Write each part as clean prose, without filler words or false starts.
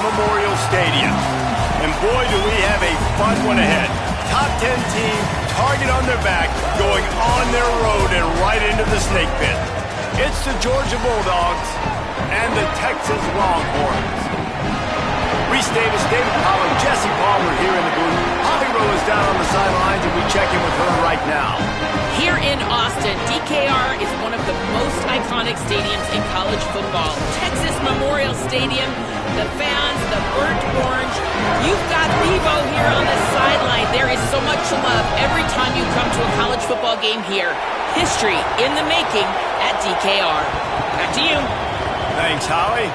Memorial Stadium. And boy, do we have a fun one ahead. Top 10 team, target on their back, going on their road and right into the snake pit. It's the Georgia Bulldogs and the Texas Longhorns. Reese Davis, David Pollard, Jesse Palmer here in the booth. Holly Rowe is down on the sidelines, and we check in with her right now. Here in Austin, DKR is one of the most iconic stadiums in college football. Texas Memorial Stadium, the fans, the burnt orange. You've got Revo here on the sideline. There is so much love every time you come to a college football game here. History in the making at DKR. Back to you. Thanks, Holly.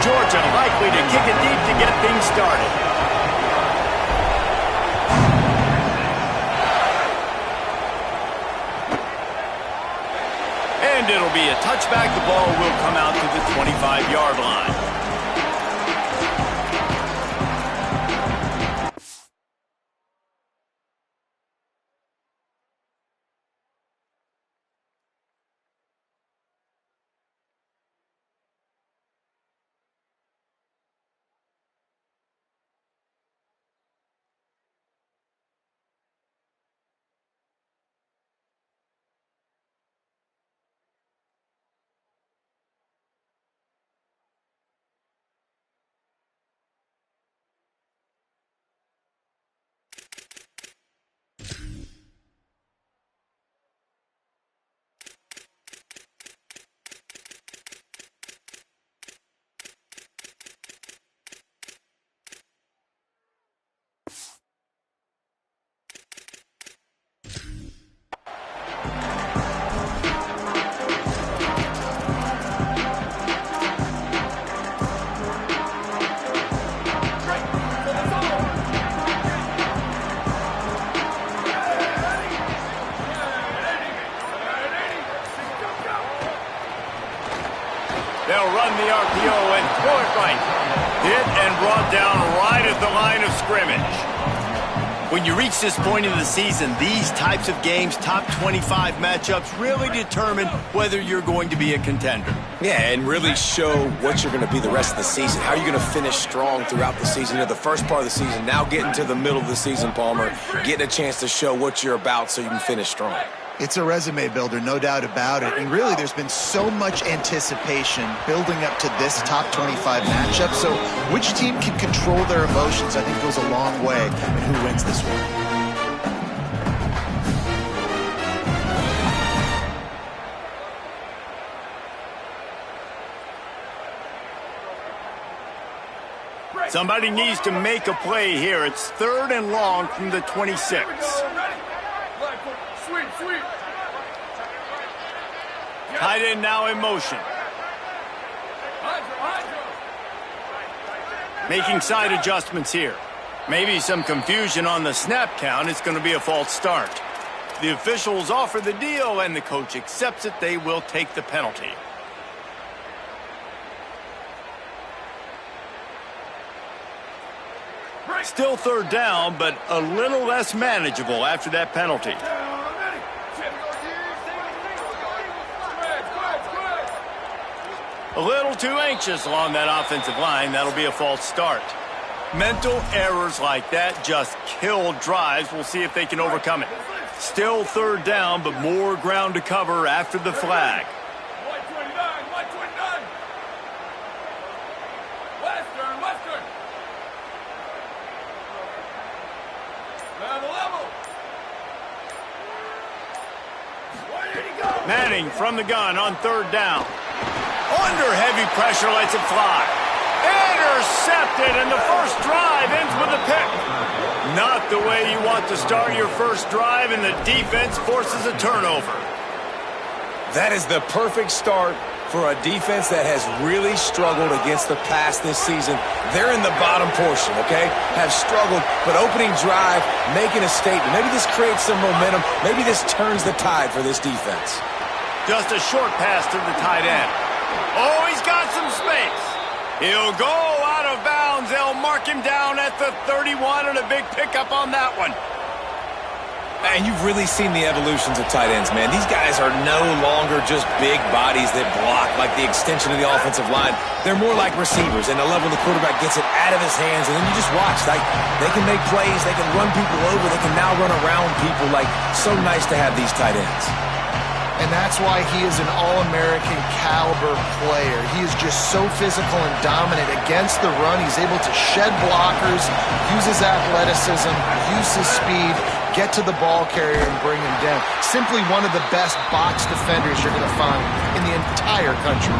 Georgia likely to kick it deep to get things started. And it'll be a touchback. The ball will come out to the 25-yard line. They'll run the RPO and throw it right. Hit and brought down right at the line of scrimmage. When you reach this point in the season, these types of games, top 25 matchups, really determine whether you're going to be a contender. Yeah, and really show what you're going to be the rest of the season. How are you going to finish strong throughout the season? You know, the first part of the season, now getting to the middle of the season, Palmer, getting a chance to show what you're about so you can finish strong. It's a resume builder, no doubt about it. And really, there's been so much anticipation building up to this top 25 matchup. So which team can control their emotions, I think, goes a long way in who wins this one. Somebody needs to make a play here. It's 3rd and long from the 26. Tight end now in motion. Making side adjustments here. Maybe some confusion on the snap count. It's going to be a false start. The officials offer the deal, and the coach accepts it. They will take the penalty. Still 3rd down, but a little less manageable after that penalty. A little too anxious along that offensive line. That'll be a false start. Mental errors like that just kill drives. We'll see if they can overcome it. Still 3rd down, but more ground to cover after the flag. Manning from the gun on 3rd down. Under heavy pressure, lets it fly. Intercepted, and the first drive ends with a pick. Not the way you want to start your first drive, and the defense forces a turnover. That is the perfect start for a defense that has really struggled against the pass this season. They're in the bottom portion, okay? Have struggled, but opening drive, making a statement. Maybe this creates some momentum. Maybe this turns the tide for this defense. Just a short pass to the tight end. Oh, he's got some space. He'll go out of bounds. They'll mark him down at the 31, and a big pickup on that one. And you've really seen the evolutions of tight ends, man. These guys are no longer just big bodies that block like the extension of the offensive line. They're more like receivers, and I love when the quarterback gets it out of his hands, and then you just watch. Like, they can make plays, they can run people over, they can now run around people. Like, so nice to have these tight ends. And that's why he is an all-American caliber player. He is just so physical and dominant against the run. He's able to shed blockers, use his athleticism, use his speed, get to the ball carrier and bring him down. Simply one of the best box defenders you're going to find in the entire country.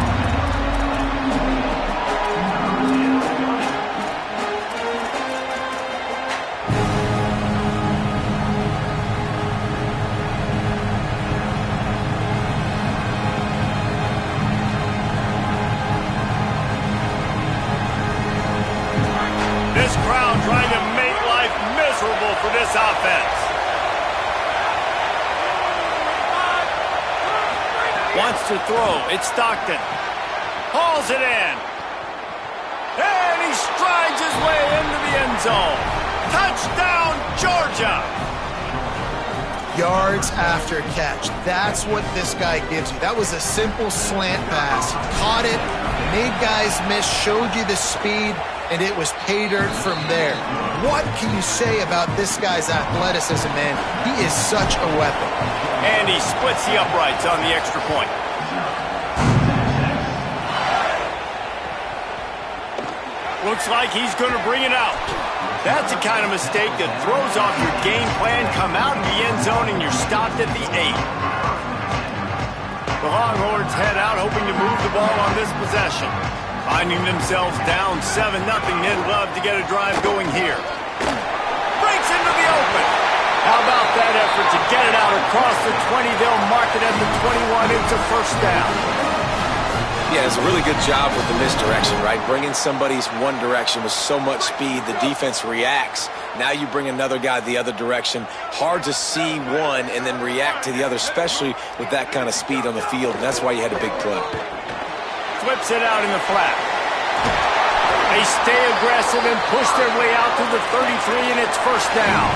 This crowd trying to make life miserable for this offense. Wants to throw. It's Stockton. Hauls it in. And he strides his way into the end zone. Touchdown, Georgia. Yards after catch. That's what this guy gives you. That was a simple slant pass. He caught it, made guys miss, showed you the speed, and it was pay dirt from there. What can you say about this guy's athleticism, man? He is such a weapon. And he splits the uprights on the extra point. Looks like he's going to bring it out. That's the kind of mistake that throws off your game plan. Come out of the end zone and you're stopped at the 8. The Longhorns head out hoping to move the ball on this possession. Finding themselves down 7-0, they'd love to get a drive going here. Breaks into the open. How about that effort to get it out across the 20? They'll mark it at the 21. It's a first down. Yeah, it's a really good job with the misdirection, right? Bringing somebody's one direction with so much speed, the defense reacts. Now you bring another guy the other direction. Hard to see one and then react to the other, especially with that kind of speed on the field. And that's why you had a big play. Flips it out in the flat. They stay aggressive and push their way out to the 33, and it's first down.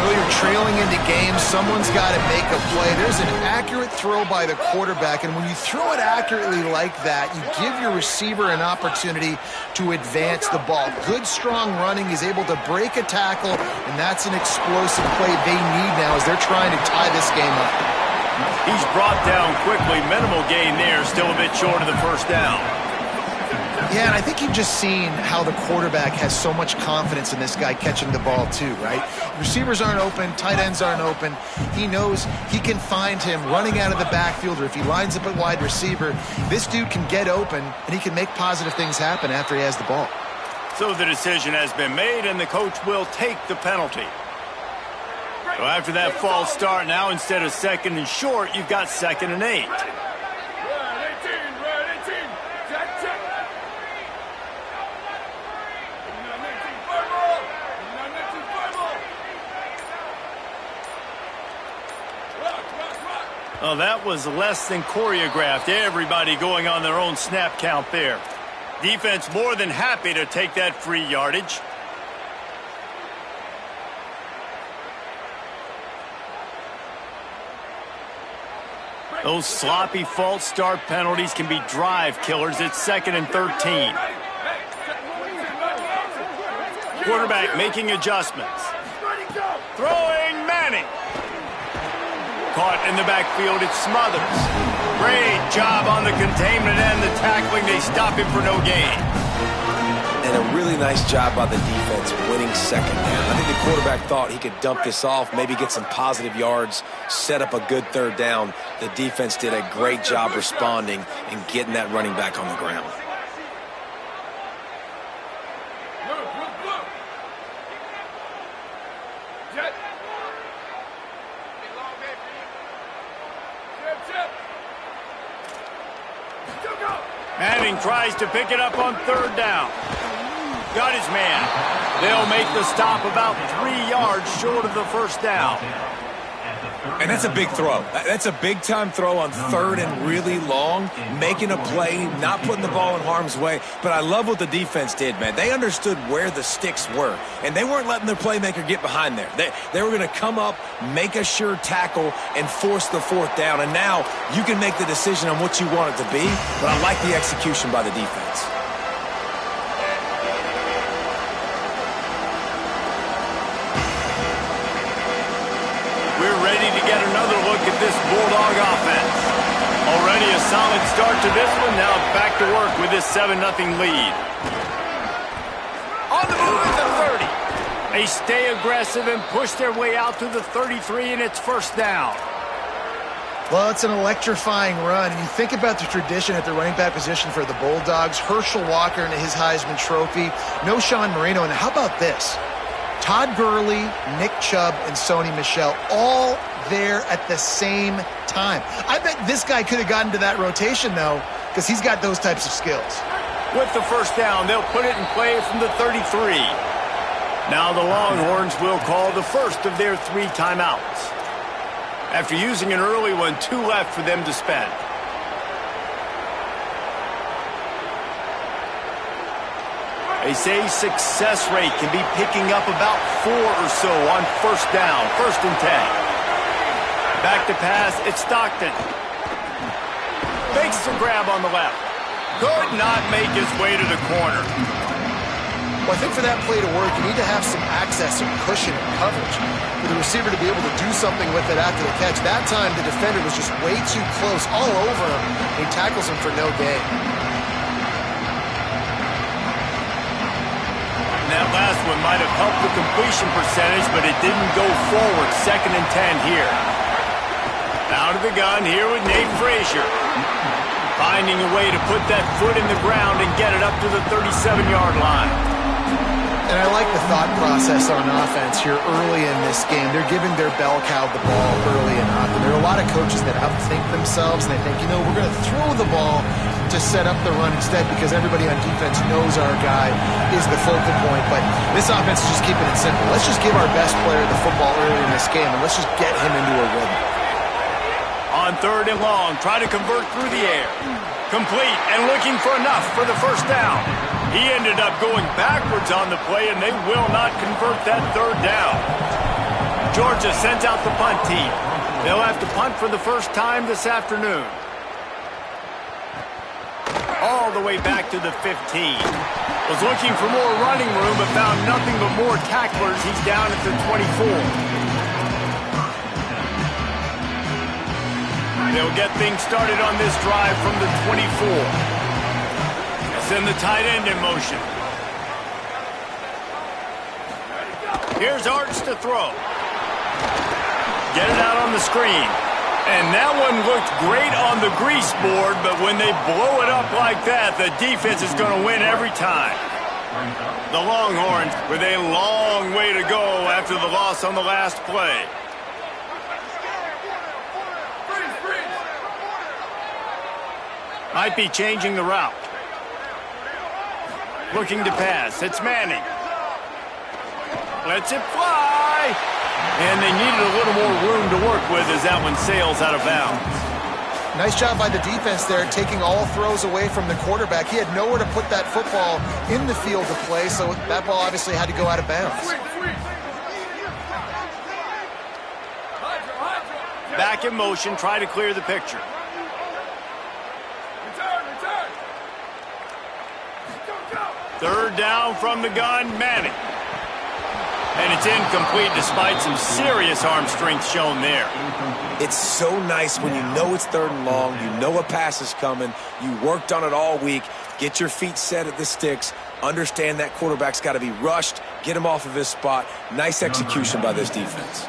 Well, you're trailing into games. Someone's got to make a play. There's an accurate throw by the quarterback, and when you throw it accurately like that, you give your receiver an opportunity to advance the ball. Good, strong running. He's able to break a tackle, and that's an explosive play they need now as they're trying to tie this game up. He's brought down quickly. Minimal gain there. Still a bit short of the first down. Yeah, and I think you've just seen how the quarterback has so much confidence in this guy catching the ball too, right? Receivers aren't open, tight ends aren't open. He knows he can find him running out of the backfield, or if he lines up at wide receiver, this dude can get open and he can make positive things happen after he has the ball. So the decision has been made, and the coach will take the penalty. So after that false start, now instead of 2nd and short, you've got 2nd and 8. Oh, that was less than choreographed. Everybody going on their own snap count there. Defense more than happy to take that free yardage. Those sloppy false start penalties can be drive killers. It's 2nd and 13. Quarterback making adjustments. Throwing Manning. Caught in the backfield, it's Smothers. Great job on the containment and the tackling. They stop him for no gain. And a really nice job by the defense winning 2nd down. I think the quarterback thought he could dump this off, maybe get some positive yards, set up a good 3rd down. The defense did a great job responding and getting that running back on the ground. Manning tries to pick it up on 3rd down. Got his man. They'll make the stop about 3 yards short of the first down. And that's a big throw. That's a big-time throw on third and really long, making a play, not putting the ball in harm's way. But I love what the defense did, man. They understood where the sticks were, and they weren't letting their playmaker get behind there. They were going to come up, make a sure tackle, and force the fourth down. And now you can make the decision on what you want it to be, but I like the execution by the defense. We're ready to get another look at this Bulldog offense. Already a solid start to this one. Now back to work with this 7-0 lead. On the move at the 30. They stay aggressive and push their way out to the 33, and it's first down. Well, it's an electrifying run. And you think about the tradition at the running back position for the Bulldogs. Herschel Walker and his Heisman Trophy. No Sean Marino. And how about this? Todd Gurley, Nick Chubb, and Sony Michel all there at the same time. I bet this guy could have gotten to that rotation, though, because he's got those types of skills. With the first down, they'll put it in play from the 33. Now the Longhorns will call the first of their 3 timeouts. After using an early one, 2 left for them to spend. They say success rate can be picking up about 4 or so on first down, 1st and 10. Back to pass, it's Stockton. Makes the grab on the left. Could not make his way to the corner. Well, I think for that play to work, you need to have some access, some cushion and coverage for the receiver to be able to do something with it after the catch. That time, the defender was just way too close, all over him. He tackles him for no gain. That last one might have helped the completion percentage, but it didn't go forward. 2nd and 10 here. Out of the gun here with Nate Frazier. Finding a way to put that foot in the ground and get it up to the 37-yard line. And I like the thought process on offense here early in this game. They're giving their bell cow the ball early enough. And there are a lot of coaches that outthink themselves, and they think, you know, we're going to throw the ball to set up the run instead because everybody on defense knows our guy is the focal point. But this offense is just keeping it simple. Let's just give our best player the football early in this game, and let's just get him into a rhythm. On 3rd and long, try to convert through the air. Complete and looking for enough for the first down. He ended up going backwards on the play, and they will not convert that 3rd down. Georgia sends out the punt team. They'll have to punt for the first time this afternoon. All the way back to the 15. Was looking for more running room, but found nothing but more tacklers. He's down at the 24. They'll get things started on this drive from the 24. Send the tight end in motion. Here's Arch to throw. Get it out on the screen. And that one looked great on the grease board, but when they blow it up like that, the defense is going to win every time. The Longhorns with a long way to go after the loss on the last play. Might be changing the route. Looking to pass. It's Manning. Lets it fly. And they needed a little more room to work with as that one sails out of bounds. Nice job by the defense there, taking all throws away from the quarterback. He had nowhere to put that football in the field to play, so that ball obviously had to go out of bounds. Back in motion, try to clear the picture. Third down from the gun, Manning. And it's incomplete despite some serious arm strength shown there. It's so nice when you know it's 3rd and long, you know a pass is coming, you worked on it all week, get your feet set at the sticks, understand that quarterback's got to be rushed, get him off of his spot. Nice execution by this defense.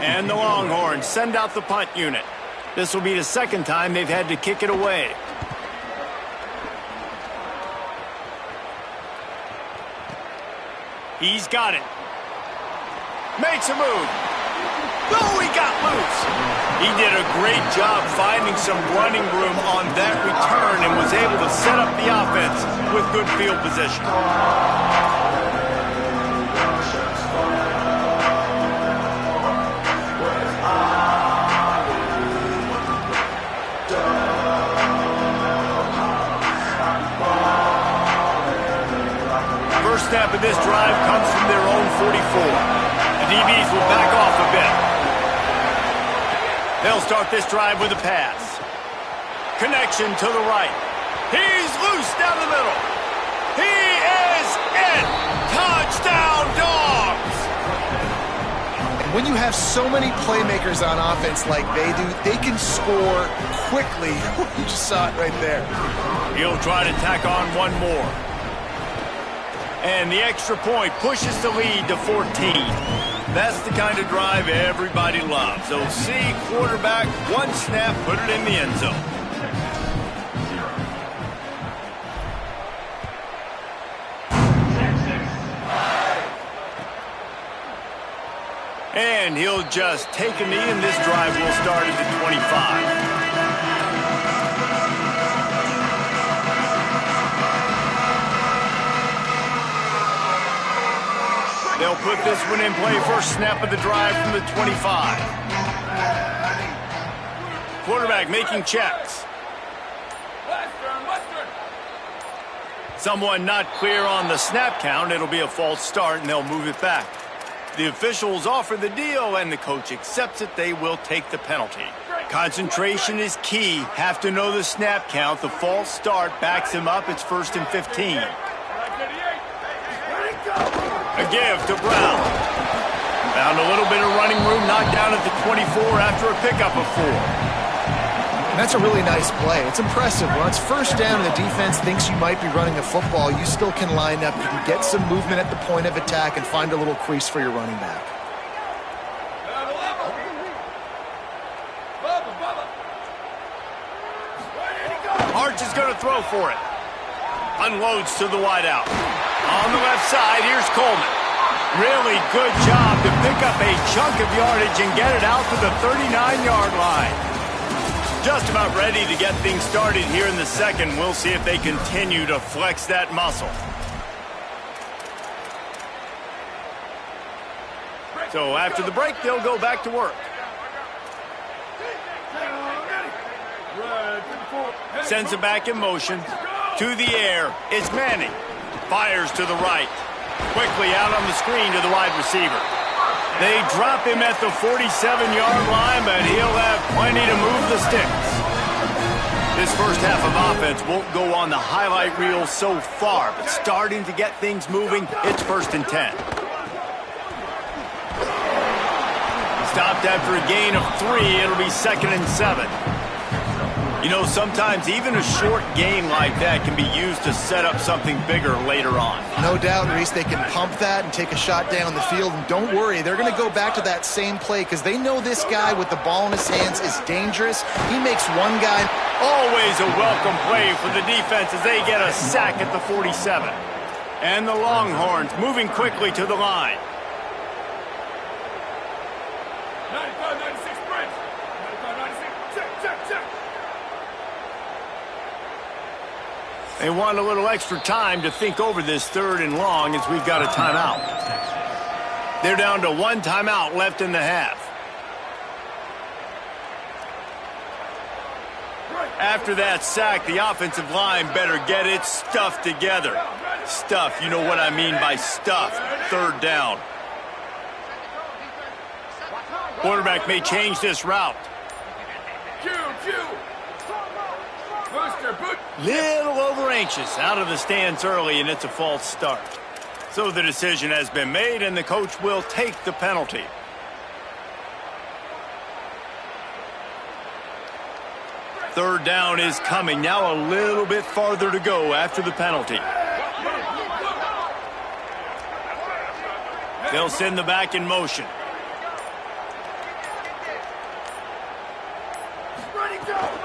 And the Longhorns send out the punt unit. This will be the 2nd time they've had to kick it away. He's got it. Makes a move. Oh, he got loose. He did a great job finding some running room on that return and was able to set up the offense with good field position. DBs will back off a bit. They'll start this drive with a pass. Connection to the right. He's loose down the middle. He is in. Touchdown, Dogs! And when you have so many playmakers on offense like they do, they can score quickly. You just saw it right there. He'll try to tack on one more. And the extra point pushes the lead to 14. That's the kind of drive everybody loves. So see quarterback, one snap, put it in the end zone. And he'll just take a knee, and this drive will start at the 25. They'll put this one in play. First snap of the drive from the 25. Quarterback making checks. Someone not clear on the snap count. It'll be a false start, and they'll move it back. The officials offer the deal, and the coach accepts it. They will take the penalty. Concentration is key. Have to know the snap count. The false start backs him up. It's 1st and 15. A give to Brown. Found a little bit of running room, knocked down at the 24 after a pickup of 4. And that's a really nice play. It's impressive. When it's first down and the defense thinks you might be running a football, you still can line up. You can get some movement at the point of attack and find a little crease for your running back. Arch is going to throw for it. Unloads to the wideout. On the left side, here's Coleman. Really good job to pick up a chunk of yardage and get it out to the 39-yard line. Just about ready to get things started here in the second. We'll see if they continue to flex that muscle. So after the break, they'll go back to work. Sends it back in motion. To the air. It's Manning. Fires to the right. Quickly out on the screen to the wide receiver. They drop him at the 47-yard line, but he'll have plenty to move the sticks. This first half of offense won't go on the highlight reel so far, but starting to get things moving, it's 1st and 10. Stopped after a gain of 3, it'll be 2nd and 7. You know, sometimes even a short gain like that can be used to set up something bigger later on. No doubt, Reese, they can pump that and take a shot down the field. And don't worry, they're going to go back to that same play because they know this guy with the ball in his hands is dangerous. He makes one guy. Always a welcome play for the defense as they get a sack at the 47. And the Longhorns moving quickly to the line. 95-96 French. 95-96. Check. They want a little extra time to think over this 3rd and long as we've got a timeout. They're down to 1 timeout left in the half. After that sack, the offensive line better get its stuff together. Stuff, you know what I mean by stuff. 3rd down. Quarterback may change this route. Little over anxious, out of the stands early, and it's a false start. So the decision has been made, and the coach will take the penalty. Third down is coming. Now a little bit farther to go after the penalty. They'll send the back in motion.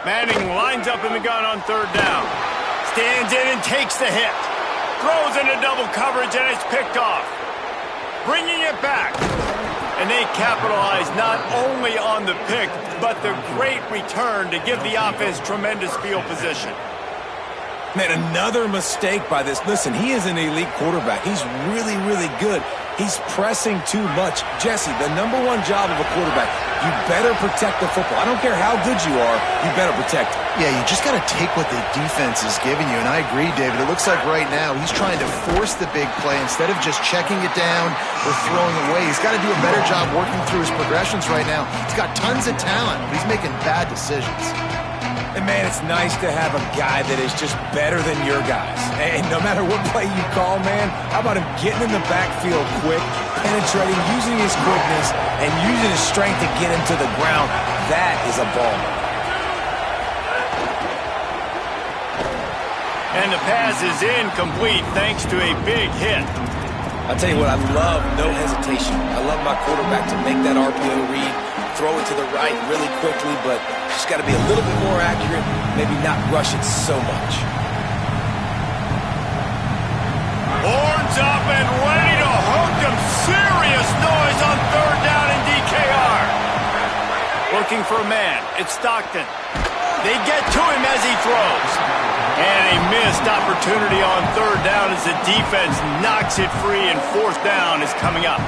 Manning lines up in the gun on 3rd down. Stands in and takes the hit. Throws into double coverage, and it's picked off. Bringing it back. And they capitalize not only on the pick, but the great return to give the offense tremendous field position. Man, another mistake by this. Listen, he is an elite quarterback. He's really, really good. He's pressing too much. Jesse, the number one job of a quarterback, you better protect the football. I don't care how good you are, you better protect it. Yeah, you just got to take what the defense is giving you, and I agree, David. It looks like right now he's trying to force the big play instead of just checking it down or throwing away. He's got to do a better job working through his progressions right now. He's got tons of talent, but he's making bad decisions. And, man, it's nice to have a guy that is just better than your guys. And no matter what play you call, man, how about him getting in the backfield quick, penetrating, using his quickness, and using his strength to get him to the ground? That is a baller. And the pass is incomplete thanks to a big hit. I'll tell you what, I love no hesitation. I love my quarterback to make that RPO read, throw it to the right really quickly, but just got to be a little bit more accurate, maybe not rush it so much. Horns up and ready to hook them. Serious noise on third down in DKR. Looking for a man. It's Stockton. They get to him as he throws. And a missed opportunity on third down as the defense knocks it free, and fourth down is coming up.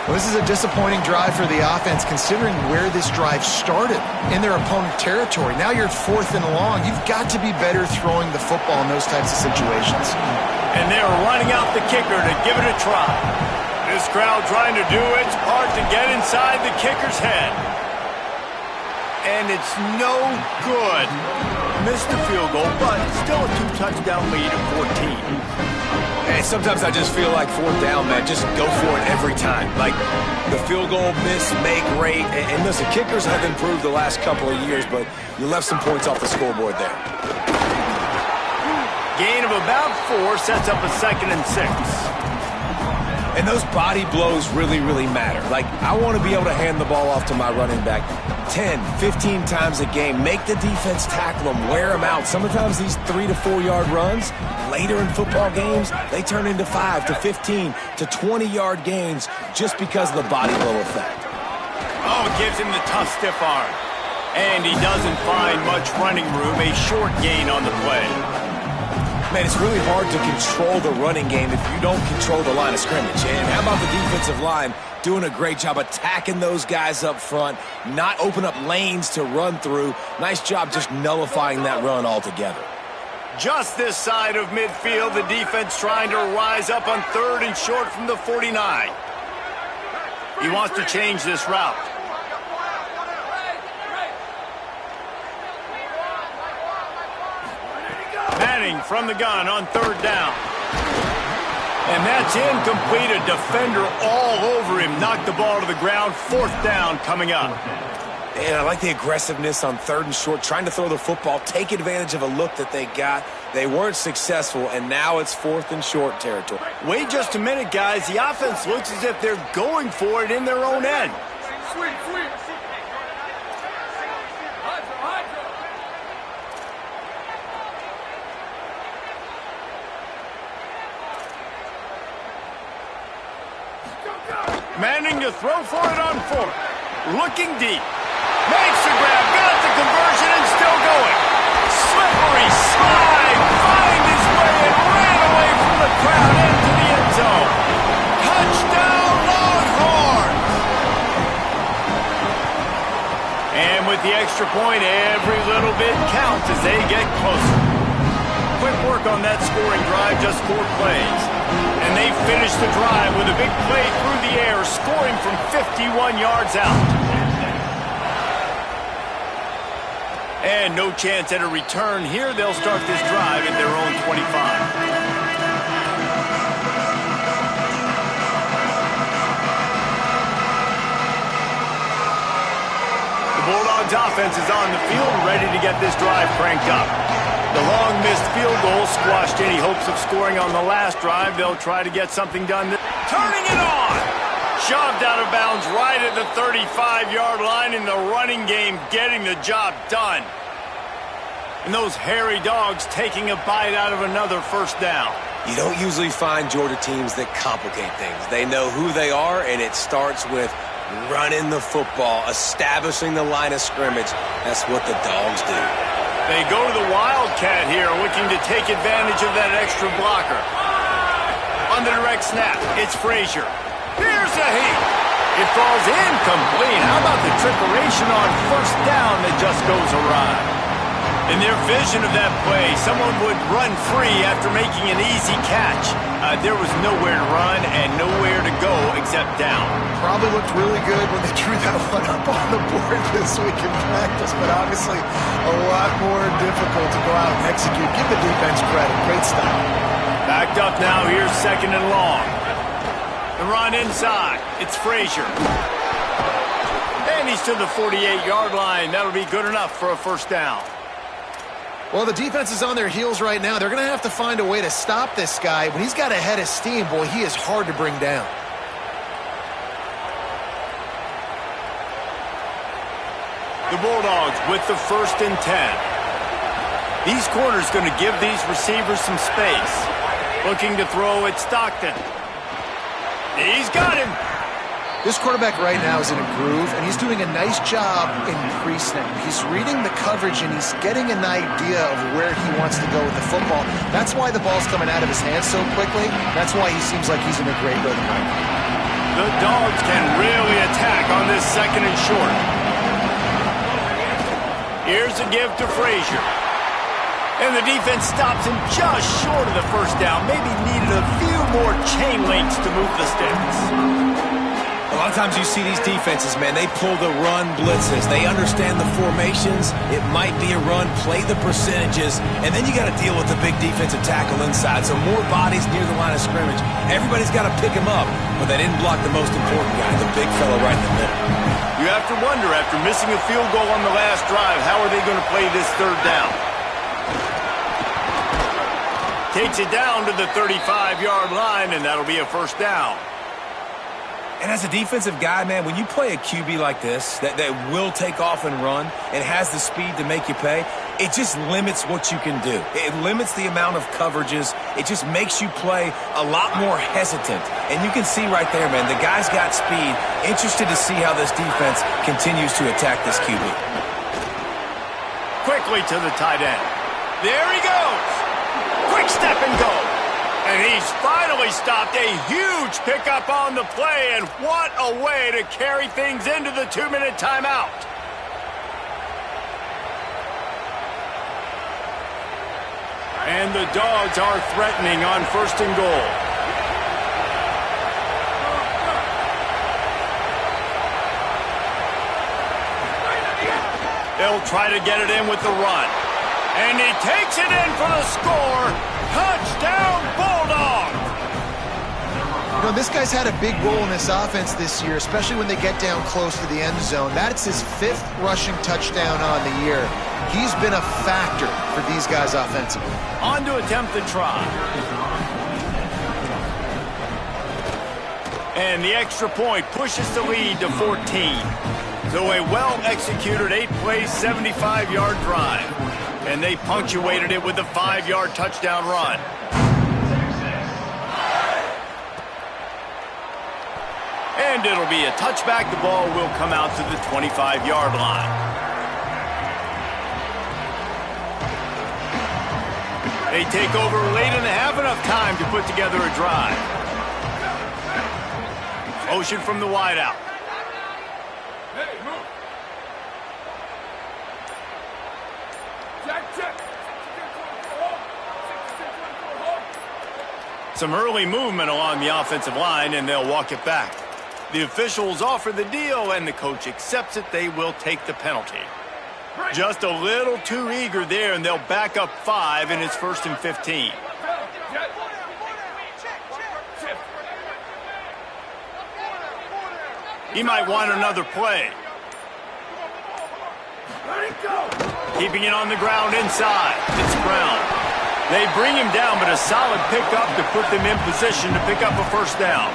Well, this is a disappointing drive for the offense, considering where this drive started in their opponent territory. Now you're 4th and long. You've got to be better throwing the football in those types of situations. And they're running out the kicker to give it a try. This crowd trying to do its part to get inside the kicker's head. And it's no good. Missed the field goal, but still a 2-touchdown lead of 14. And sometimes I just feel like fourth down, man, just go for it every time. Like the field goal, miss, make, rate. And listen, kickers have improved the last couple of years, but you left some points off the scoreboard there. Gain of about 4 sets up a 2nd and 6. And those body blows really, really matter. Like, I want to be able to hand the ball off to my running back 10, 15 times a game. Make the defense tackle them, wear them out. Sometimes these 3 to 4 yard runs, later in football games, they turn into 5 to 15 to 20 yard gains just because of the body blow effect. Oh, it gives him the tough stiff arm. And he doesn't find much running room, a short gain on the play. Man, it's really hard to control the running game if you don't control the line of scrimmage. And how about the defensive line doing a great job attacking those guys up front, not open up lanes to run through. Nice job just nullifying that run altogether. Just this side of midfield, the defense trying to rise up on 3rd and short from the 49. He wants to change this route. Manning from the gun on 3rd down. And that's incomplete. A defender all over him. Knocked the ball to the ground. 4th down coming up. And I like the aggressiveness on 3rd and short, trying to throw the football, take advantage of a look that they got. They weren't successful, and now it's 4th and short territory. Wait just a minute, guys. The offense looks as if they're going for it in their own end. Sweet, sweet. Manning to throw for it on 4th. Looking deep. Makes the grab, got the conversion, and still going. Slippery slide, find his way and ran away from the crowd into the end zone. Touchdown, Longhorns! And with the extra point, every little bit counts as they get closer. Quick work on that scoring drive, just 4 plays. And they finish the drive with a big play through the air, scoring from 51 yards out. And no chance at a return here. They'll start this drive at their own 25. The Bulldogs offense is on the field, ready to get this drive cranked up. The long missed field goal squashed any hopes of scoring on the last drive. They'll try to get something done. Turning it on! Shoved out of bounds right at the 35-yard line in the running game, getting the job done. And those hairy dogs taking a bite out of another 1st down. You don't usually find Georgia teams that complicate things. They know who they are, and it starts with running the football, establishing the line of scrimmage. That's what the dogs do. They go to the Wildcat here, looking to take advantage of that extra blocker. On the direct snap, it's Frazier. Here's a heat. It falls incomplete. How about the trickeration on first down that just goes awry? In their vision of that play, someone would run free after making an easy catch. There was nowhere to run and nowhere to go except down. Probably looked really good when they drew that one up on the board this week in practice, but obviously a lot more difficult to go out and execute. Give the defense credit. Great stop. Backed up now. Here's second and long. The run inside. It's Frazier. And he's to the 48-yard line. That'll be good enough for a first down. Well, the defense is on their heels right now. They're going to have to find a way to stop this guy. When he's got a head of steam, boy, he is hard to bring down. The Bulldogs with the 1st and 10. These corners going to give these receivers some space. Looking to throw at Stockton. He's got him. This quarterback right now is in a groove, and he's doing a nice job in pre-snap. He's reading the coverage, and he's getting an idea of where he wants to go with the football. That's why the ball's coming out of his hands so quickly. That's why he seems like he's in a great rhythm right now. The Dogs can really attack on this second and short. Here's a give to Frazier. And the defense stops him just short of the first down. Maybe needed a few more chain links to move the sticks. A lot of times you see these defenses, man, they pull the run blitzes. They understand the formations. It might be a run, play the percentages, and then you got to deal with the big defensive tackle inside. So more bodies near the line of scrimmage. Everybody's got to pick him up, but they didn't block the most important guy, the big fella right in the middle. You have to wonder, after missing a field goal on the last drive, how are they going to play this third down? Takes it down to the 35-yard line, and that'll be a first down. And as a defensive guy, man, when you play a QB like this that will take off and run and has the speed to make you pay, it just limits what you can do. It limits the amount of coverages. It just makes you play a lot more hesitant. And you can see right there, man, the guy's got speed. Interested to see how this defense continues to attack this QB. Quickly to the tight end. There he goes. Quick step and go. And he's finally stopped. A huge pickup on the play, and what a way to carry things into the 2-minute timeout. And the Dogs are threatening on 1st and goal. They'll try to get it in with the run. And he takes it in for the score. Touchdown, Bulldogs! You know, this guy's had a big role in this offense this year, especially when they get down close to the end zone. That's his 5th rushing touchdown on the year. He's been a factor for these guys offensively. On to attempt the try. And the extra point pushes the lead to 14. So a well-executed 8-play, 75-yard drive. And they punctuated it with a 5-yard touchdown run. And it'll be a touchback. The ball will come out to the 25-yard line. They take over late and have enough time to put together a drive. Motion from the wideout. Some early movement along the offensive line, and they'll walk it back. The officials offer the deal, and the coach accepts it. They will take the penalty. Just a little too eager there, and they'll back up 5, and it's 1st and 15. He might want another play. Keeping it on the ground inside. It's Brown. They bring him down, but a solid pickup to put them in position to pick up a first down.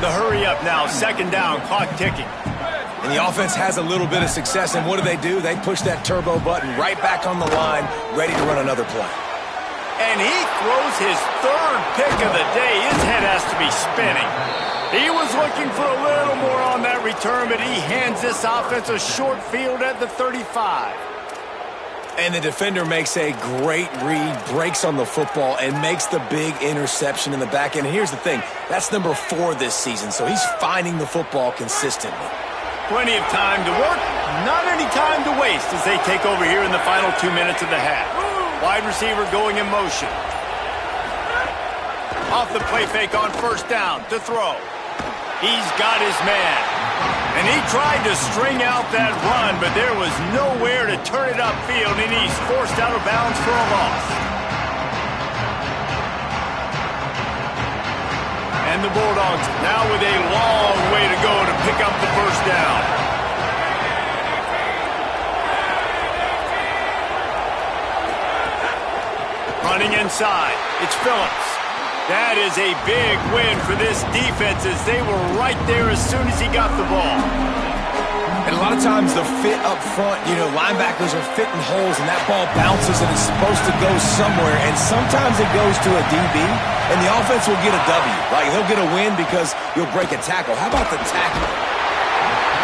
The hurry up now, 2nd down, clock ticking. And the offense has a little bit of success, and what do? They push that turbo button right back on the line, ready to run another play. And he throws his 3rd pick of the day. His head has to be spinning. He was looking for a little more on that return, but he hands this offense a short field at the 35. And the defender makes a great read, breaks on the football, and makes the big interception in the back end. And here's the thing, that's number 4 this season, so he's finding the football consistently. Plenty of time to work, not any time to waste as they take over here in the final 2 minutes of the half. Wide receiver going in motion. Off the play fake on first down to throw. He's got his man. And he tried to string out that run, but there was nowhere to turn it upfield, and he's forced out of bounds for a loss. And the Bulldogs now with a long way to go to pick up the first down. Running inside, it's Phillips. That is a big win for this defense as they were right there as soon as he got the ball. And a lot of times the fit up front, linebackers are fitting holes and that ball bounces and it's supposed to go somewhere. And sometimes it goes to a DB and the offense will get a W. Like they'll get a win because you'll break a tackle. How about the tackle?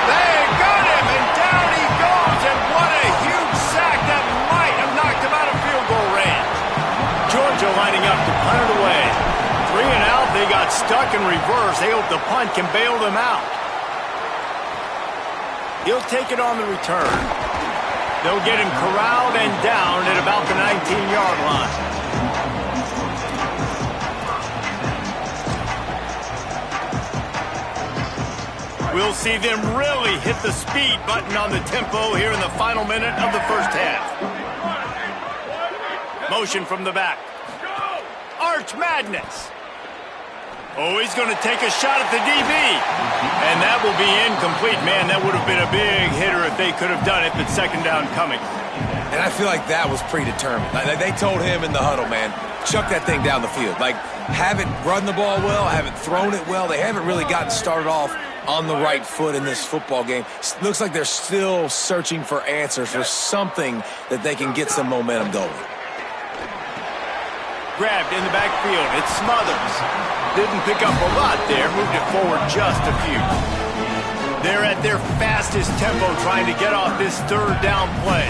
They got him and down he goes, and what a huge sack that might have knocked him out of field goal range. Georgia lining up to punt it away. 3 and out, they got stuck in reverse. They hope the punt can bail them out. He'll take it on the return. They'll get him corralled and down at about the 19-yard line. We'll see them really hit the speed button on the tempo here in the final minute of the first half. Motion from the back. Arch Madness. Oh, he's going to take a shot at the DB. And that will be incomplete. Man, that would have been a big hitter if they could have done it, but second down coming. And I feel like that was predetermined. Like they told him in the huddle, man, chuck that thing down the field. Like, haven't run the ball well, haven't thrown it well. They haven't really gotten started off on the right foot in this football game. Looks like they're still searching for answers, for something that they can get some momentum going. Grabbed in the backfield. It's Smothers. Didn't pick up a lot there. Moved it forward just a few. They're at their fastest tempo trying to get off this third down play.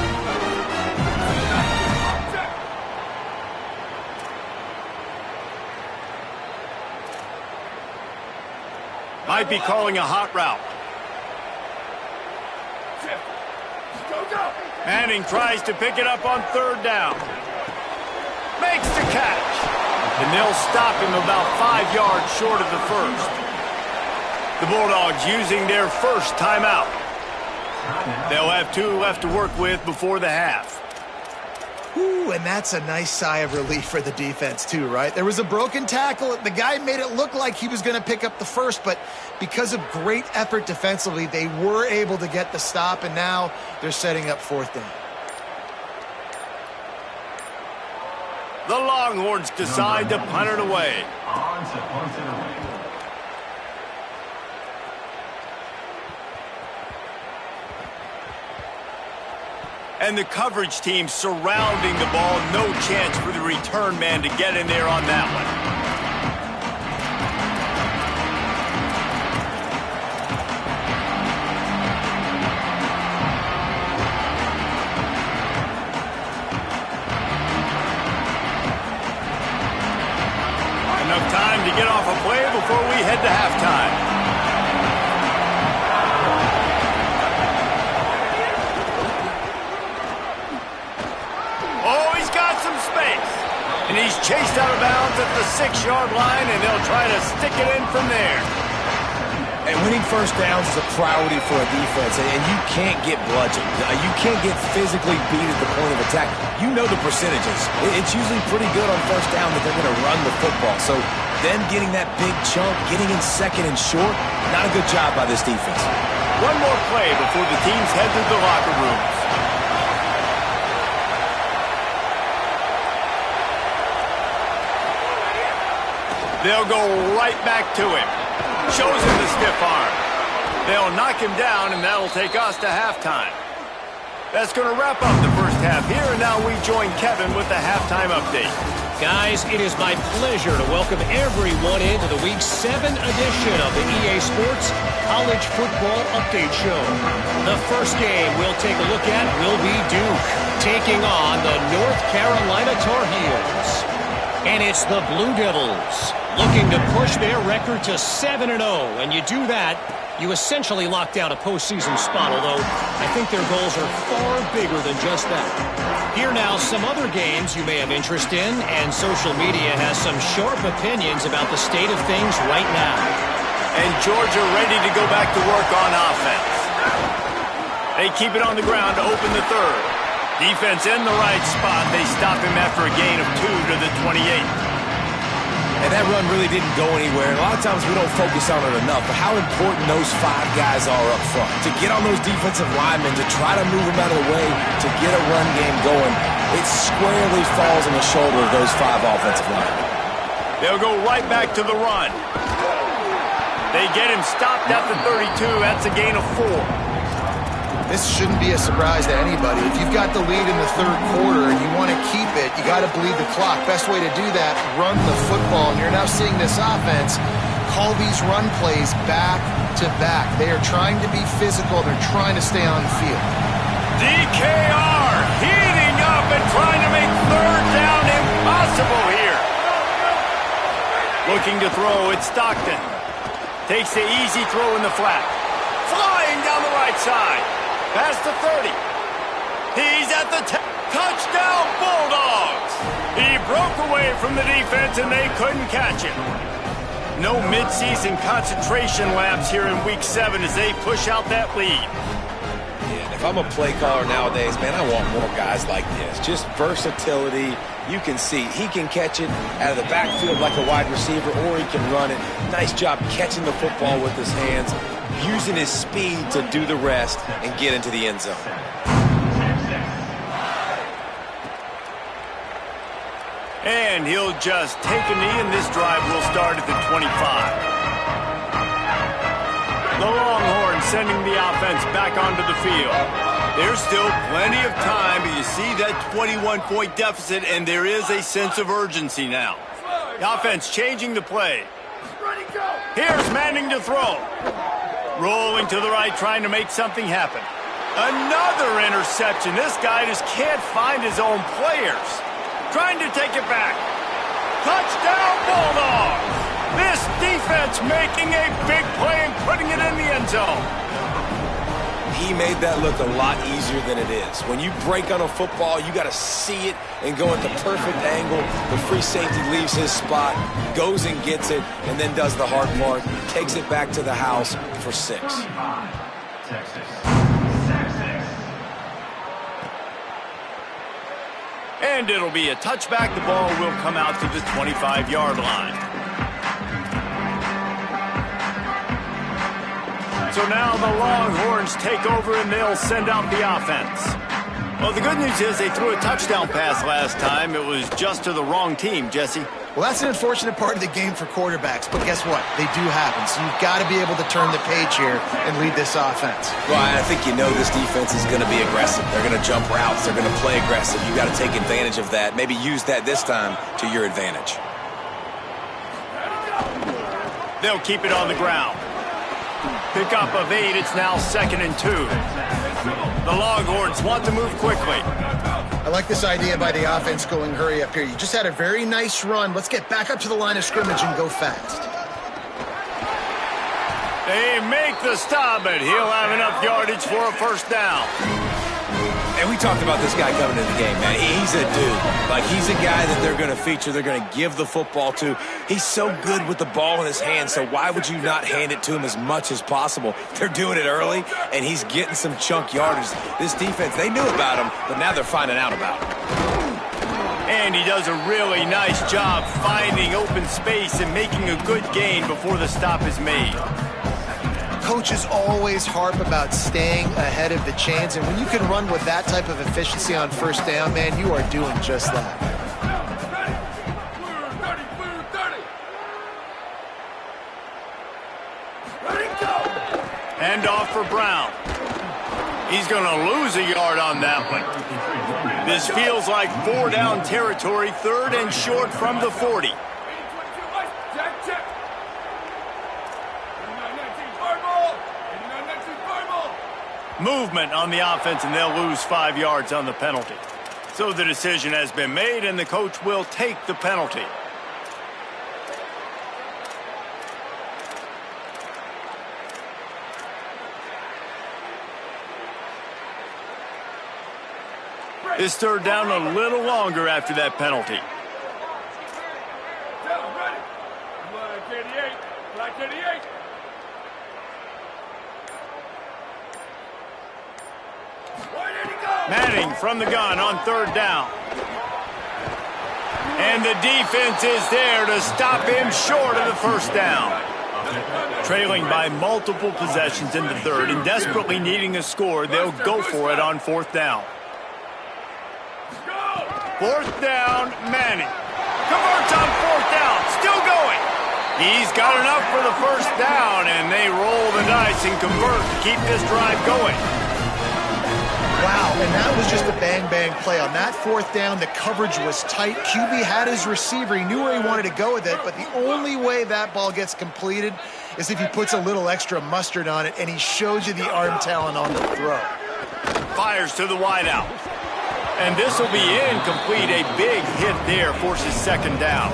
Might be calling a hot route. Manning tries to pick it up on third down. Makes the catch. And they'll stop him about 5 yards short of the first. The Bulldogs using their first timeout. They'll have 2 left to work with before the half. Ooh, and that's a nice sigh of relief for the defense too, right? There was a broken tackle. The guy made it look like he was going to pick up the first, but because of great effort defensively, they were able to get the stop, and now they're setting up fourth down. The Longhorns decide to punt it away. And the coverage team surrounding the ball. No chance for the return man to get in there on that one. Enough time to get off a play before we head to halftime. Oh, he's got some space. And he's chased out of bounds at the 6-yard line, and they'll try to stick it in from there. And winning first downs is a priority for a defense, and you can't get bludgeoned. You can't get physically beat at the point of attack. You know the percentages. It's usually pretty good on first down that they're going to run the football. So them getting that big chunk, getting in second and short, not a good job by this defense. One more play before the teams head to the locker rooms. They'll go right back to him. Shows him the stiff arm. They'll knock him down, and that'll take us to halftime. That's going to wrap up the first half here, and now we join Kevin with the halftime update. Guys, it is my pleasure to welcome everyone into the Week 7 edition of the EA Sports College Football Update Show. The first game we'll take a look at will be Duke taking on the North Carolina Tar Heels. And it's the Blue Devils looking to push their record to 7-0. And you do that, you essentially lock down a postseason spot, although I think their goals are far bigger than just that. Here now, some other games you may have interest in, and social media has some sharp opinions about the state of things right now. And Georgia ready to go back to work on offense. They keep it on the ground to open the third. Defense in the right spot. They stop him after a gain of 2 to the 28. And that run really didn't go anywhere. And a lot of times we don't focus on it enough, but how important those 5 guys are up front. To get on those defensive linemen, to try to move them out of the way, to get a run game going, it squarely falls on the shoulder of those 5 offensive linemen. They'll go right back to the run. They get him stopped at the 32. That's a gain of 4. This shouldn't be a surprise to anybody. If you've got the lead in the third quarter and you want to keep it, you got to bleed the clock. Best way to do that, run the football. And you're now seeing this offense call these run plays back to back. They are trying to be physical. They're trying to stay on the field. DKR heating up and trying to make third down impossible here. Looking to throw, it's Stockton. Takes the easy throw in the flat. Flying down the right side. Past the 30. He's at the 10. Touchdown, Bulldogs! He broke away from the defense and they couldn't catch him. No midseason concentration laps here in Week 7 as they push out that lead. Yeah, if I'm a play caller nowadays, man, I want more guys like this. Just versatility. You can see he can catch it out of the backfield like a wide receiver, or he can run it. Nice job catching the football with his hands, using his speed to do the rest and get into the end zone. And he'll just take a knee, and this drive will start at the 25. The Longhorns sending the offense back onto the field. There's still plenty of time, but you see that 21-point deficit, and there is a sense of urgency now. The offense changing the play. Here's Manning to throw. Rolling to the right, trying to make something happen. Another interception. This guy just can't find his own players. Trying to take it back. Touchdown, Bulldogs! This defense making a big play and putting it in the end zone. He made that look a lot easier than it is. When you break on a football, you got to see it and go at the perfect angle. The free safety leaves his spot, goes and gets it, and then does the hard part, takes it back to the house for 6. And it'll be a touchback. The ball will come out to the 25-yard line. So now the Longhorns take over and they'll send out the offense. Well, the good news is they threw a touchdown pass last time. It was just to the wrong team, Jesse. Well, that's an unfortunate part of the game for quarterbacks, but guess what? They do happen, so you've got to be able to turn the page here and lead this offense. Well, I think you know this defense is going to be aggressive. They're going to jump routes. They're going to play aggressive. You got to take advantage of that. Maybe use that this time to your advantage. They'll keep it on the ground. Pickup of 8. It's now 2nd and 2. The Longhorns want to move quickly. I like this idea by the offense going hurry up here. You just had a very nice run. Let's get back up to the line of scrimmage and go fast. They make the stop, but he'll have enough yardage for a first down. And we talked about this guy coming into the game, man. He's a dude. Like, he's a guy that they're going to feature. They're going to give the football to. He's so good with the ball in his hands, so why would you not hand it to him as much as possible? They're doing it early, and he's getting some chunk yardage. This defense, they knew about him, but now they're finding out about him. And he does a really nice job finding open space and making a good gain before the stop is made. Coaches always harp about staying ahead of the chains, and when you can run with that type of efficiency on first down, man, you are doing just that. Ready, go! Hand off for Brown. He's going to lose a yard on that one. This feels like 4 down territory, 3rd and short from the 40. Movement on the offense, and they'll lose 5 yards on the penalty. So the decision has been made, and the coach will take the penalty. This 3rd down a little longer after that penalty. Down, ready. Black 88. Black 88. Manning from the gun on 3rd down. And the defense is there to stop him short of the 1st down. Trailing by multiple possessions in the 3rd and desperately needing a score, they'll go for it on 4th down. 4th down, Manning. Converts on 4th down, still going. He's got enough for the 1st down, and they roll the dice and convert to keep this drive going. Wow, and that was just a bang-bang play. On that 4th down, the coverage was tight. QB had his receiver. He knew where he wanted to go with it, but the only way that ball gets completed is if he puts a little extra mustard on it, and he shows you the arm talent on the throw. Fires to the wideout. And this will be incomplete. A big hit there forces 2nd down.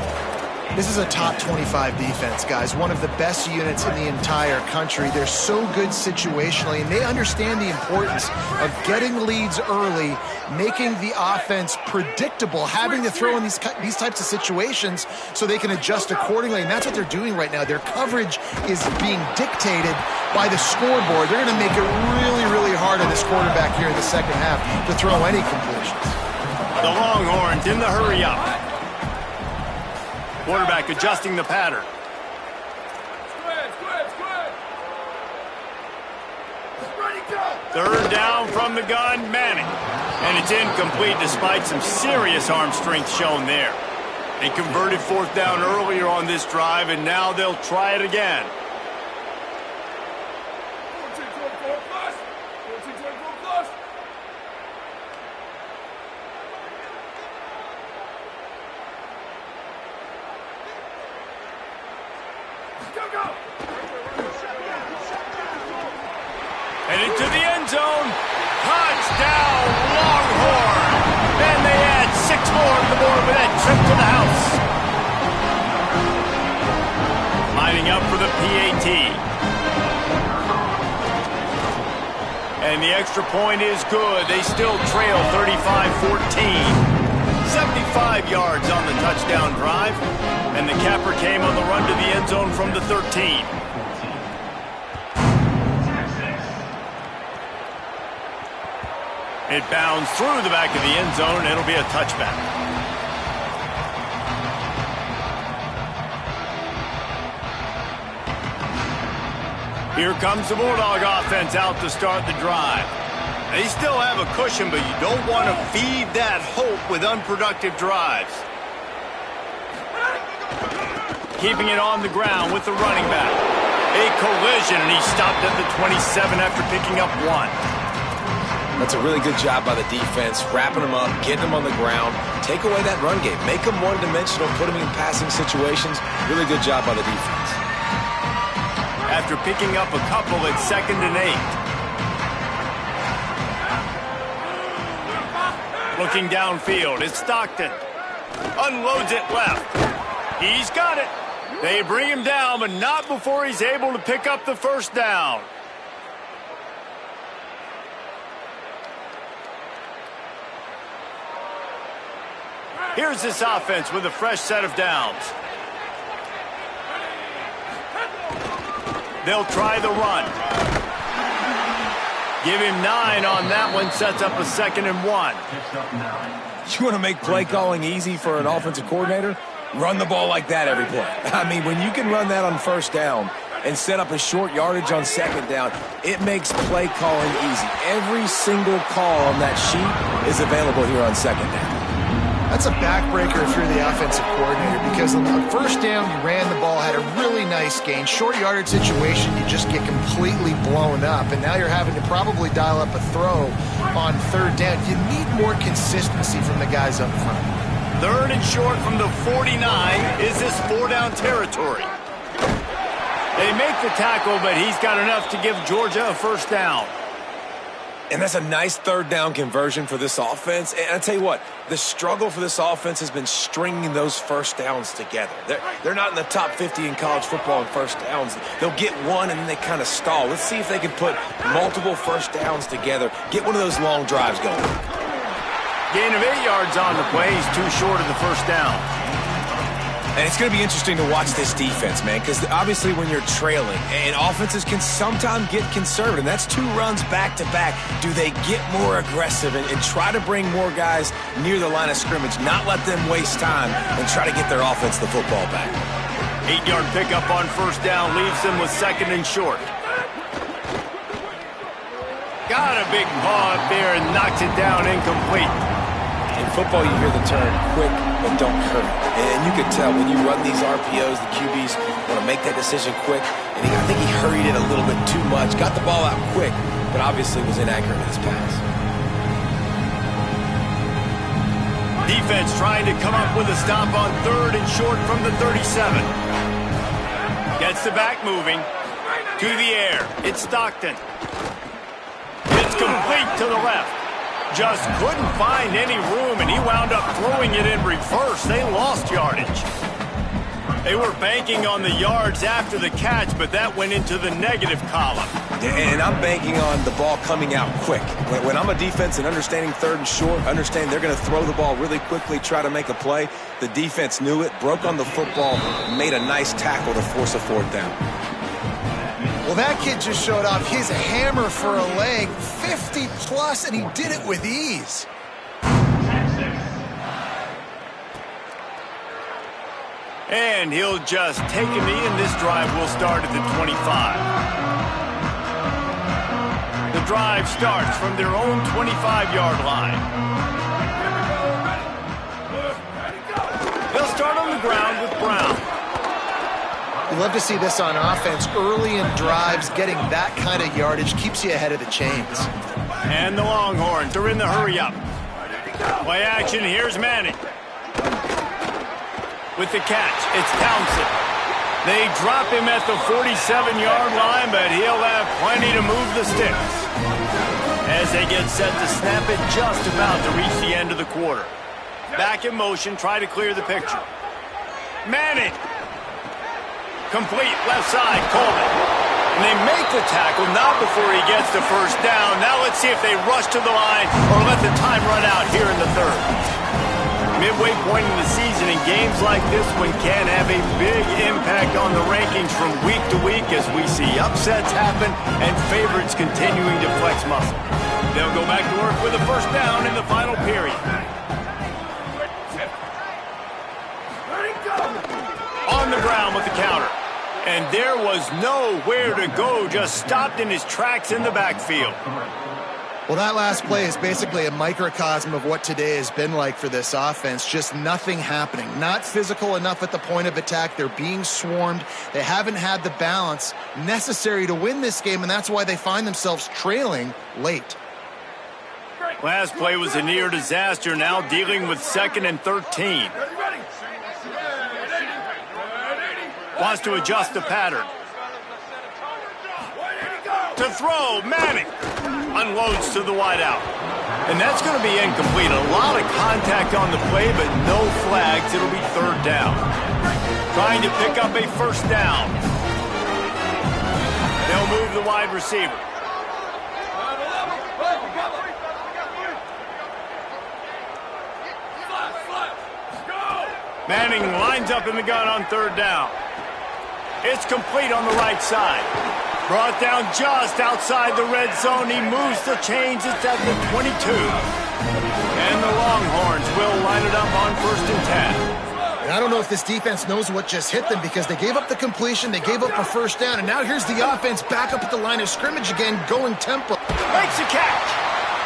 This is a top 25 defense, guys. One of the best units in the entire country. They're so good situationally, and they understand the importance of getting leads early, making the offense predictable, having to throw in these types of situations so they can adjust accordingly. And that's what they're doing right now. Their coverage is being dictated by the scoreboard. They're going to make it really, really hard on this quarterback here in the 2nd half to throw any completions. The Longhorns in the hurry up. Quarterback adjusting the pattern. Third down from the gun, Manning. And it's incomplete despite some serious arm strength shown there. They converted 4th down earlier on this drive, and now they'll try it again. 14-24 plus. 14-24 plus. And into the end zone. Touchdown, Longhorn. And they add 6 more to the board with that trip to the house. Lining up for the PAT. And the extra point is good. They still trail 35-14. 75 yards on the touchdown drive. And the capper came on the run to the end zone from the 13. It bounds through the back of the end zone, and it'll be a touchback. Here comes the Bulldog offense out to start the drive. They still have a cushion, but you don't want to feed that hope with unproductive drives. Keeping it on the ground with the running back. A collision, and he stopped at the 27 after picking up 1. That's a really good job by the defense, wrapping them up, getting them on the ground, take away that run game, make them one-dimensional, put them in passing situations. Really good job by the defense. After picking up a couple at 2nd and 8. Looking downfield, it's Stockton. Unloads it left. He's got it. They bring him down, but not before he's able to pick up the 1st down. Here's this offense with a fresh set of downs. They'll try the run. Give him 9 on that one, sets up a 2nd and 1. You want to make play calling easy for an offensive coordinator? Run the ball like that every play. I mean, when you can run that on 1st down and set up a short yardage on 2nd down, it makes play calling easy. Every single call on that sheet is available here on 2nd down. That's a backbreaker if you're the offensive coordinator, because on the first down, you ran the ball, had a really nice gain. Short yardage situation, you just get completely blown up, and now you're having to probably dial up a throw on third down. You need more consistency from the guys up front. Third and short from the 49 is this 4-down territory. They make the tackle, but he's got enough to give Georgia a first down. And that's a nice third down conversion for this offense. And I tell you what, the struggle for this offense has been stringing those first downs together. They're not in the top 50 in college football in first downs. They'll get one and then they kind of stall. Let's see if they can put multiple first downs together, get one of those long drives going. Gain of 8 yards on the play. He's too short of the first down. And it's going to be interesting to watch this defense, man, because obviously when you're trailing, and offenses can sometimes get conservative. That's 2 runs back-to-back. Do they get more aggressive and try to bring more guys near the line of scrimmage, not let them waste time, and try to get their offense the football back? 8-yard pickup on first down leaves them with second and short. Got a big paw up there and knocks it down incomplete. In football, you hear the term quick but don't hurt. And you can tell when you run these RPOs, the QBs want to make that decision quick. And I think he hurried it a little bit too much, got the ball out quick, but obviously was inaccurate in his pass. Defense trying to come up with a stop on third and short from the 37. Gets the back moving. To the air. It's Stockton. It's complete to the left. Just couldn't find any room, and he wound up throwing it in reverse. They lost yardage. They were banking on the yards after the catch, but that went into the negative column. And I'm banking on the ball coming out quick. When I'm a defense and understanding third and short, understand they're going to throw the ball really quickly, try to make a play. The defense knew it, broke on the football, made a nice tackle to force a fourth down. Well, that kid just showed off his hammer for a leg, 50-plus, and he did it with ease. And he'll just take a knee, and this drive will start at the 25. The drive starts from their own 25-yard line. They'll start on the ground with Brown. You love to see this on offense. Early in drives, getting that kind of yardage keeps you ahead of the chains. And the Longhorns are in the hurry-up. Play action, here's Manning. With the catch, it's Townsend. They drop him at the 47-yard line, but he'll have plenty to move the sticks. As they get set to snap it just about to reach the end of the quarter. Back in motion, try to clear the picture. Manning. Complete left side, Coleman. And they make the tackle, not before he gets the first down. Now let's see if they rush to the line or let the time run out here in the third. Midway point in the season, and games like this one can have a big impact on the rankings from week to week as we see upsets happen and favorites continuing to flex muscle. They'll go back to work with a first down in the final period. On the ground with the counter. And there was nowhere to go, just stopped in his tracks in the backfield. Well, that last play is basically a microcosm of what today has been like for this offense. Just nothing happening. Not physical enough at the point of attack. They're being swarmed. They haven't had the balance necessary to win this game, and that's why they find themselves trailing late. Last play was a near disaster, now dealing with 2nd and 13. Wants to adjust the pattern. To throw, Manning. Unloads to the wideout. And that's going to be incomplete. A lot of contact on the play, but no flags. It'll be third down. Trying to pick up a first down. They'll move the wide receiver. Manning lines up in the gun on third down. It's complete on the right side. Brought down just outside the red zone. He moves the chains. It's at the 22. And the Longhorns will line it up on 1st and 10. And I don't know if this defense knows what just hit them because they gave up the completion, they gave up a first down, and now here's the offense back up at the line of scrimmage again, going tempo. Makes a catch.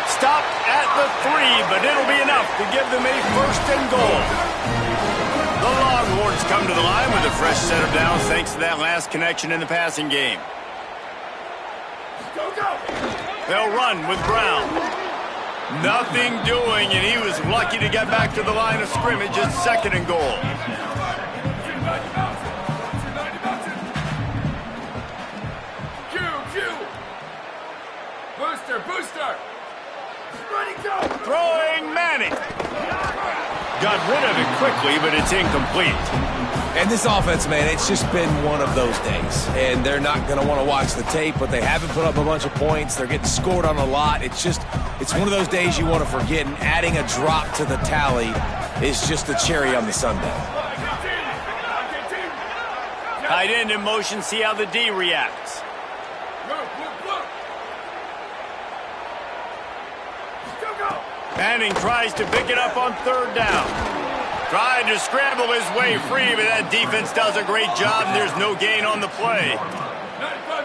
Stopped at the 3, but it'll be enough to give them a 1st and goal. The Longhorns come to the line with a fresh set of downs thanks to that last connection in the passing game. They'll run with Brown. Nothing doing, and he was lucky to get back to the line of scrimmage at 2nd and goal. Booster! Ready, go! Throwing Manning. Got rid of it quickly, but it's incomplete. And this offense, man, it's just been one of those days. And they're not going to want to watch the tape, but they haven't put up a bunch of points. They're getting scored on a lot. It's one of those days you want to forget, and adding a drop to the tally is just the cherry on the sundae. Tight end in motion, see how the D reacts. Manning tries to pick it up on 3rd down. Tried to scramble his way free, but that defense does a great job, and there's no gain on the play.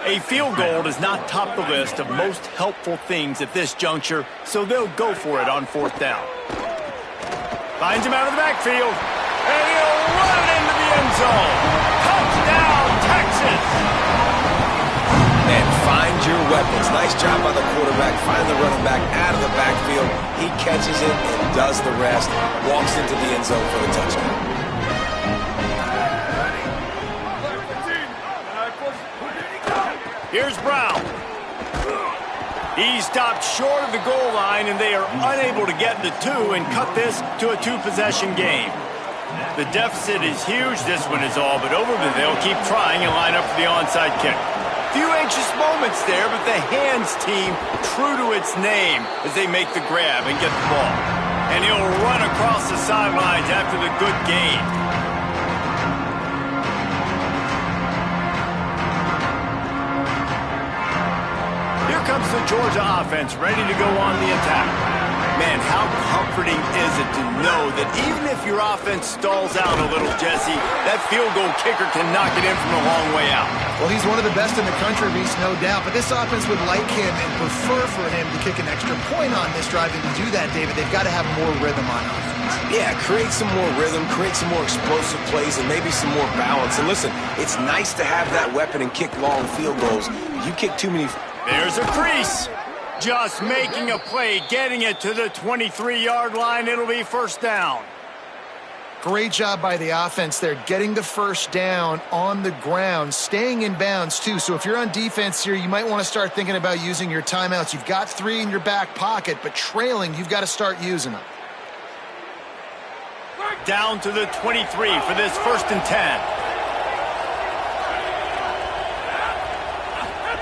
A field goal does not top the list of most helpful things at this juncture, so they'll go for it on 4th down. Finds him out of the backfield, and he'll run it into the end zone. Touchdown, Texas! And find your weapons. Nice job by the quarterback. Find the running back out of the backfield. He catches it and does the rest. Walks into the end zone for the touchdown. Here's Brown. He stopped short of the goal line, and they are unable to get the 2 and cut this to a 2-possession game. The deficit is huge. This one is all but over, but they'll keep trying and line up for the onside kick. Few anxious moments there, but the hands team true to its name as they make the grab and get the ball. And he'll run across the sidelines after the good gain. Here comes the Georgia offense ready to go on the attack. Man, how comforting is it to know that even if your offense stalls out a little, Jesse, that field goal kicker can knock it in from a long way out. Well, he's one of the best in the country, Reese, no doubt. But this offense would like him and prefer for him to kick an extra point on this drive. And to do that, David, they've got to have more rhythm on offense. Yeah, create some more rhythm, create some more explosive plays, and maybe some more balance. And listen, it's nice to have that weapon and kick long field goals. You kick too many... There's a crease. Just making a play, getting it to the 23-yard line. It'll be 1st down. Great job by the offense there, getting the 1st down on the ground, staying in bounds too. So if you're on defense here, you might want to start thinking about using your timeouts. You've got 3 in your back pocket, but trailing, you've got to start using them. Down to the 23 for this 1st and 10.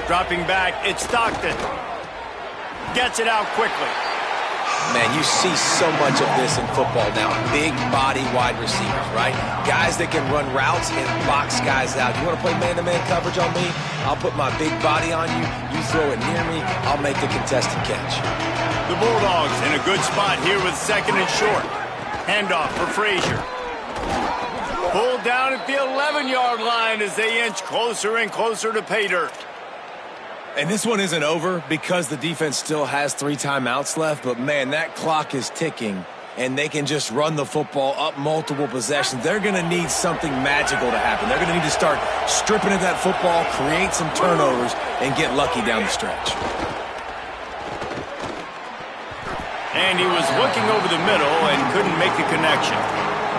Dropping back, it's Stockton. Gets it out quickly. Man, you see so much of this in football now. Big body wide receivers, right? Guys that can run routes and box guys out. You want to play man-to-man coverage on me? I'll put my big body on you. You throw it near me, I'll make the contested catch. The Bulldogs in a good spot here with 2nd and short. Handoff for Frazier. Pulled down at the 11-yard line as they inch closer and closer to pay dirt. And this one isn't over because the defense still has 3 timeouts left. But, man, that clock is ticking, and they can just run the football up multiple possessions. They're going to need something magical to happen. They're going to need to start stripping at that football, create some turnovers, and get lucky down the stretch. And he was looking over the middle and couldn't make the connection.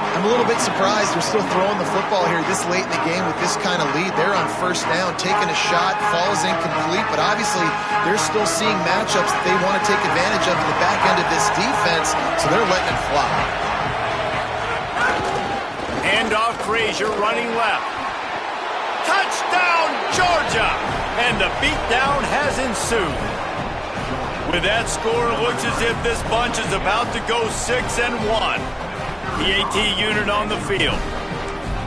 I'm a little bit surprised they're still throwing the football here this late in the game with this kind of lead. They're on 1st down, taking a shot, falls incomplete, but obviously they're still seeing matchups that they want to take advantage of in the back end of this defense, so they're letting it fly. Handoff, Frazier running left. Touchdown, Georgia! And the beatdown has ensued. With that score, it looks as if this bunch is about to go 6-1. PAT unit on the field.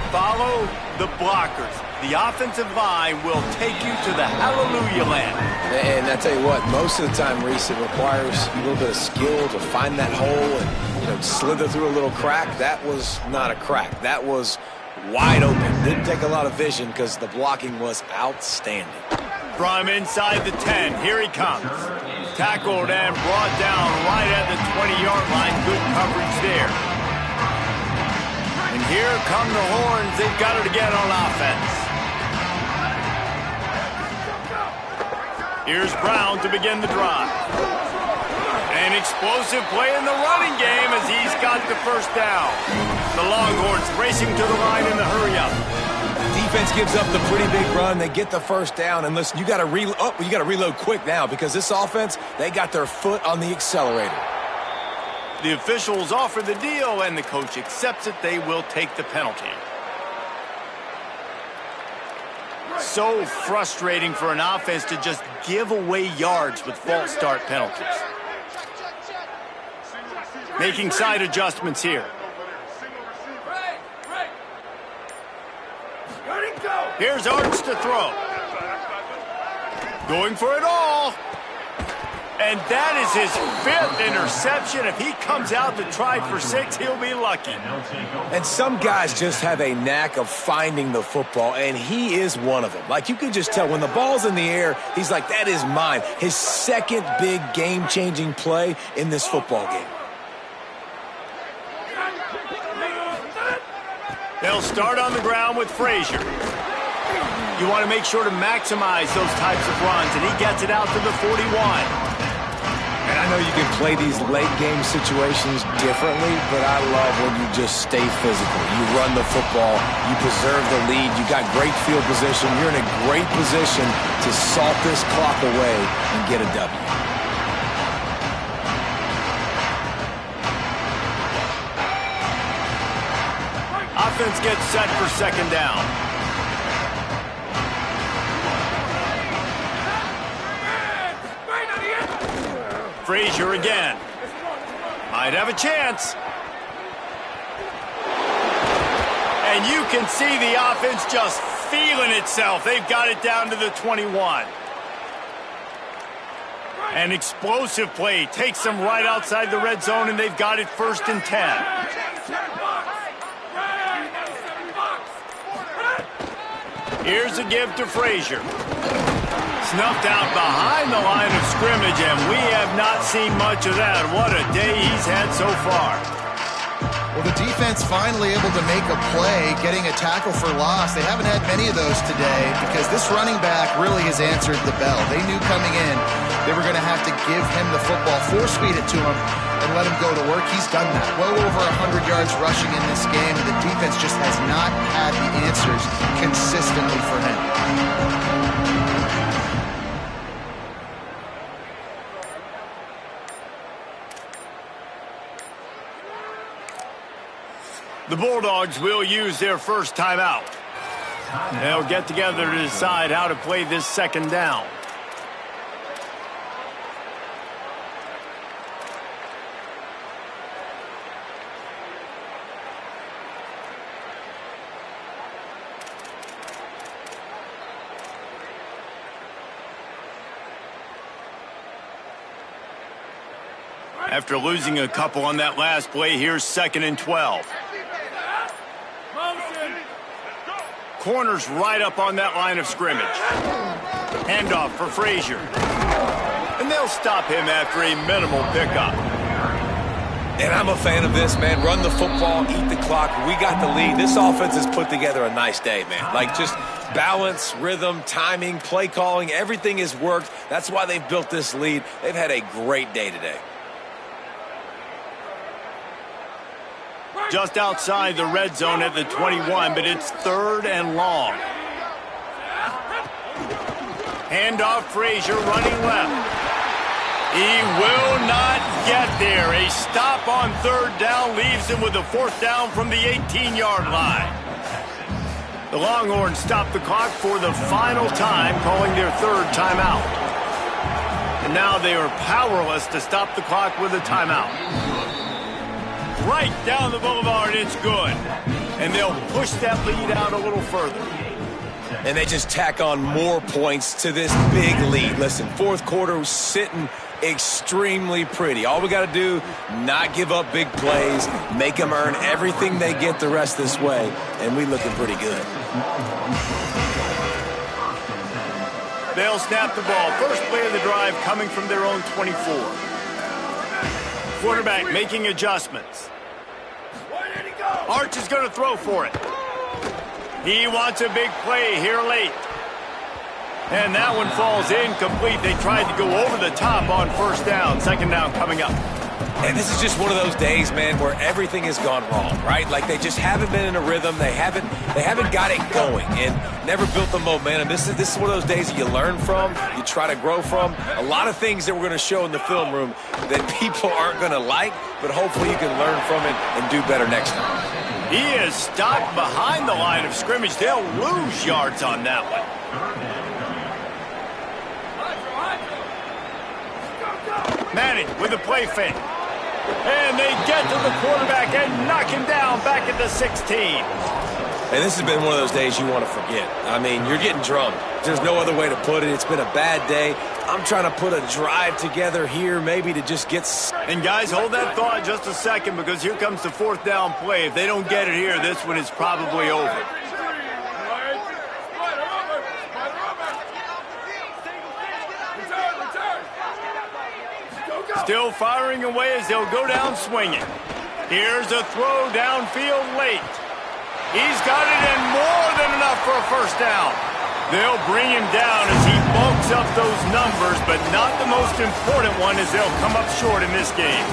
Follow the blockers. The offensive line will take you to the hallelujah land. And I tell you what, most of the time, Reese, it requires a little bit of skill to find that hole and slither through a little crack. That was not a crack. That was wide open. Didn't take a lot of vision because the blocking was outstanding. From inside the 10, here he comes. Tackled and brought down right at the 20-yard line. Good coverage there. And Here come the horns. They've got it again on offense. Here's Brown to begin the drive. An explosive play in the running game as he's got the first down. The Longhorns racing to the line in the hurry-up. Defense gives up the pretty big run. They get the first down. And listen, you got to reload quick now because this offense, they got their foot on the accelerator. The officials offer the deal, and the coach accepts it. They will take the penalty. So frustrating for an offense to just give away yards with false start penalties. Making side adjustments here. Here's Arts to throw. Going for it all. And that is his 5th interception. If he comes out to try for 6, he'll be lucky. And some guys just have a knack of finding the football, and he is one of them. Like, you can just tell when the ball's in the air, he's like, that is mine. His second big game-changing play in this football game. They'll start on the ground with Frazier. You want to make sure to maximize those types of runs, and he gets it out to the 41. And I know you can play these late-game situations differently, but I love when you just stay physical. You run the football, you preserve the lead, you got great field position, you're in a great position to salt this clock away and get a W. Offense gets set for second down. Frazier again. Might have a chance. And you can see the offense just feeling itself. They've got it down to the 21. An explosive play takes them right outside the red zone, and they've got it 1st and 10. Here's a give to Frazier. Snuffed out behind the line of scrimmage, and we have not seen much of that. What a day he's had so far. Well, the defense finally able to make a play, getting a tackle for loss. They haven't had many of those today because this running back really has answered the bell. They knew coming in they were going to have to give him the football, force-feed it to him, and let him go to work. He's done that. Well over 100 yards rushing in this game, and the defense just has not had the answers consistently for him. The Bulldogs will use their first timeout. They'll get together to decide how to play this second down. After losing a couple on that last play, here's 2nd and 12. Corners right up on that line of scrimmage. Handoff for Frazier. And they'll stop him after a minimal pickup. And I'm a fan of this, man. Run the football, eat the clock. We got the lead. This offense has put together a nice day, man. Like, just balance, rhythm, timing, play calling, everything has worked. That's why they've built this lead. They've had a great day today. Just outside the red zone at the 21, but it's 3rd and long. Handoff, Frazier running left. He will not get there. A stop on 3rd down leaves him with a 4th down from the 18-yard line. The Longhorns stop the clock for the final time, calling their 3rd timeout. And now they are powerless to stop the clock with a timeout. Right down the boulevard, it's good. And they'll push that lead out a little further. And they just tack on more points to this big lead. Listen, 4th quarter was sitting extremely pretty. All we got to do, not give up big plays, make them earn everything they get the rest this way, and we looking pretty good. They'll snap the ball. First play of the drive coming from their own 24. Quarterback making adjustments. Arch is going to throw for it. He wants a big play here late. And that one falls incomplete. They tried to go over the top on first down. Second down coming up. And this is just one of those days, man, where everything has gone wrong, right? Like they just haven't been in a rhythm. They haven't got it going and never built the momentum. This is one of those days that you learn from, you try to grow from. A lot of things that we're going to show in the film room that people aren't going to like, but hopefully you can learn from it and do better next time. He is stopped behind the line of scrimmage. They'll lose yards on that one. Manning with a play fake. And they get to the quarterback and knock him down back at the 16. And this has been one of those days you want to forget. I mean, you're getting drunk. There's no other way to put it. It's been a bad day. I'm trying to put a drive together here maybe to just get... And guys, hold that thought just a second because here comes the fourth down play. If they don't get it here, this one is probably over. Still firing away as they'll go down swinging. Here's a throw downfield late. He's got it and more than enough for a first down. They'll bring him down as he bulks up those numbers, but not the most important one as they'll come up short in this game.